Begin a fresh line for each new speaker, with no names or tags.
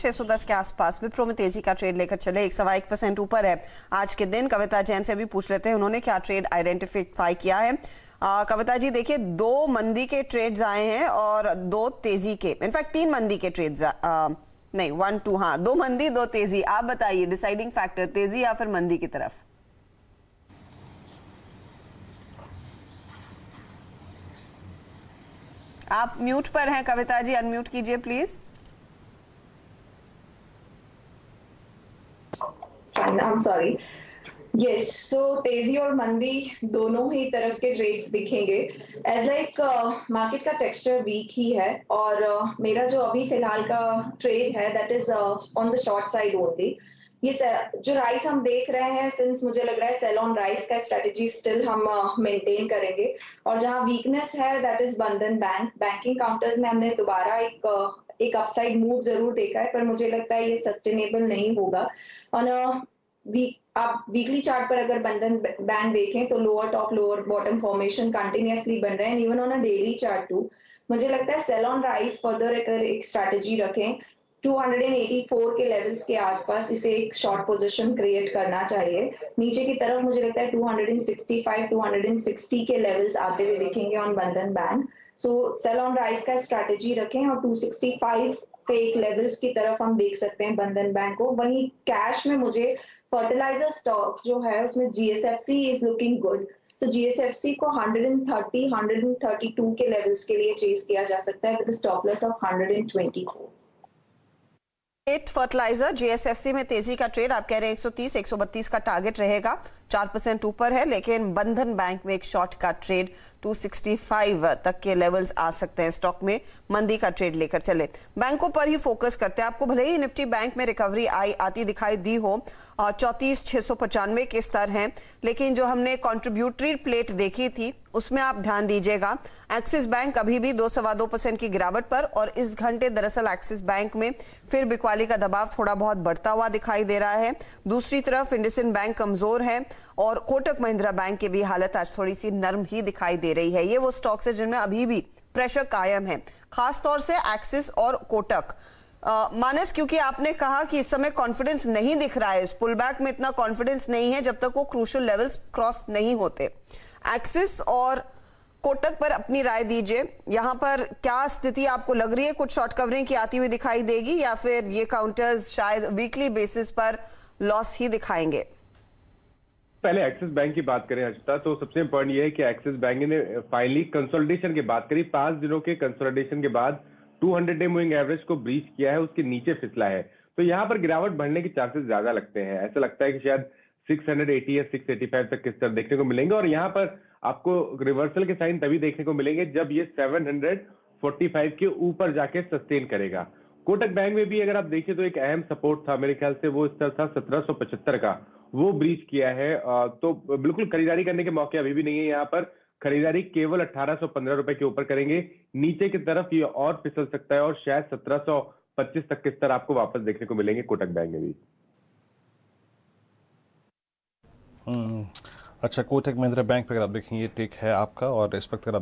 610 के आसपास। विप्रो में तेजी का ट्रेड लेकर चले, 1.1% ऊपर है आज के दिन। कविता जैन से भी पूछ लेते हैं उन्होंने क्या ट्रेड आइडेंटिफाई किया है। कविता जी देखिए, 2 मंदी के ट्रेड्स आए हैं और 2 तेजी के, इनफैक्ट 3 मंदी के ट्रेड्स, नहीं 1 2, हाँ 2 मंदी 2 तेजी। आप बताइए डिसाइडिंग फैक्टर तेजी या फिर मंदी की तरफ? आप म्यूट पर हैं कविता जी, अनम्यूट कीजिए please.
I'm sorry. Yes, so तेजी और मंदी दोनों ही तरफ के ट्रेड्स दिखेंगे। एज लाइक मार्केट का टेक्सचर वीक ही है और मेरा जो अभी फिलहाल का ट्रेड है that is on the short side only. ये जो राइस हम देख रहे हैं, सिंस मुझे लग रहा है सेल ऑन राइस का स्ट्रेटेजी स्टिल हम मेंटेन करेंगे। और जहां वीकनेस है दैट इज बंधन बैंक। बैंकिंग काउंटर्स में हमने दोबारा एक अपसाइड मूव जरूर देखा है, पर मुझे लगता है ये सस्टेनेबल नहीं होगा। और आप वीकली चार्ट पर अगर बंधन बैंक देखें तो lower top lower bottom formation continuously बन रहे हैं, even on a daily chart too. मुझे लगता है सेल ऑन राइस फर्दर अगर एक स्ट्रैटेजी रखें 284 के लेवल्स के आसपास इसे एक शॉर्ट पोजीशन क्रिएट करना चाहिए। नीचे की तरफ मुझे लगता है 265 260 के लेवल्स आते हुए दिखेंगे on Bandhan Bank. So sell on rise का स्ट्रैटेजी रखें और 265 पे एक लेवल्स की तरफ हम देख सकते हैं बंधन बैंक को। वहीं कैश में मुझे फर्टिलाइजर स्टॉक जो है उसमें GSFC is looking good. So GSFC को 130 132 के लेवल्स के लिए चेस किया जा सकता है with stop loss of 124।
Fertilizer GSFC में तेजी का ट्रेड, आप कह रहे हैं 130 132 का टारगेट रहेगा, 4% ऊपर है। लेकिन बंधन बैंक में एक शॉर्ट का ट्रेड 265 तक के लेवल्स आ सकते हैं। स्टॉक में मंदी का ट्रेड लेकर चले, बैंकों पर ही फोकस करते हैं। आपको भले ही निफ्टी बैंक में रिकवरी आती दिखाई दी हो, 34,695 के स्तर हैं, लेकिन जो हमने कंट्रीब्यूटरी प्लेट देखी थी उसमें आप ध्यान दीजिएगा, एक्सिस बैंक अभी भी 2.25% की गिरावट पर। और इस घंटे दरअसल एक्सिस बैंक में फिर बिकवाली का दबाव थोड़ा बहुत बढ़ता हुआ दिखाई दे रहा है। दूसरी तरफ इंडसइंड बैंक कमजोर है और कोटक महिंद्रा बैंक की भी हालत आज थोड़ी सी नर्म ही दिखाई दे रही है। ये वो स्टॉक्स है जिनमें अभी भी प्रेशर कायम है, खासतौर से एक्सिस और कोटक। मानस, क्योंकि आपने कहा कि इस समय कॉन्फिडेंस नहीं दिख रहा है, इस पुल बैक में इतना कॉन्फिडेंस नहीं है जब तक वो क्रूशियल लेवल्स क्रॉस नहीं होते। एक्सिस और कोटक पर अपनी राय दीजिए, यहां पर क्या स्थिति आपको लग रही है? कुछ शॉर्ट कवरिंग की आती हुई दिखाई देगी या फिर ये काउंटर्स शायद वीकली बेसिस पर लॉस ही दिखाएंगे?
पहले एक्सिस बैंक की बात करें अर्चिता, तो सबसे इंपॉर्टेंट ये है कि एक्सिस बैंक ने फाइनली कंसोलिडेशन की बात करी। 5 दिनों के कंसोलिडेशन के बाद 200 डे मूविंग एवरेज को ब्रीच किया है, उसके नीचे फिसला है। तो यहाँ पर गिरावट बढ़ने के चांसेस ज्यादा लगते हैं। ऐसा लगता है कि शायद 680 या 685 तक के स्तर देखने को मिलेंगे और यहाँ पर आपको रिवर्सल के साइन तभी देखने को मिलेंगे जब ये 745 के ऊपर जाके सस्टेन करेगा। कोटक बैंक में भी अगर आप देखिए तो एक अहम सपोर्ट था, मेरे ख्याल से वो स्तर था 1775 का, वो ब्रीच किया है। तो बिल्कुल खरीदारी करने के मौके अभी भी नहीं है। यहाँ पर खरीदारी केवल 1815 रुपए के ऊपर करेंगे, नीचे की तरफ ये और फिसल सकता है और शायद 1725 तक के स्तर आपको वापस देखने को मिलेंगे कोटक बैंक में भी।
अच्छा, कोटक महिंद्रा बैंक पे अगर आप देखेंगे टेक है आपका, और इस वक्त अगर आप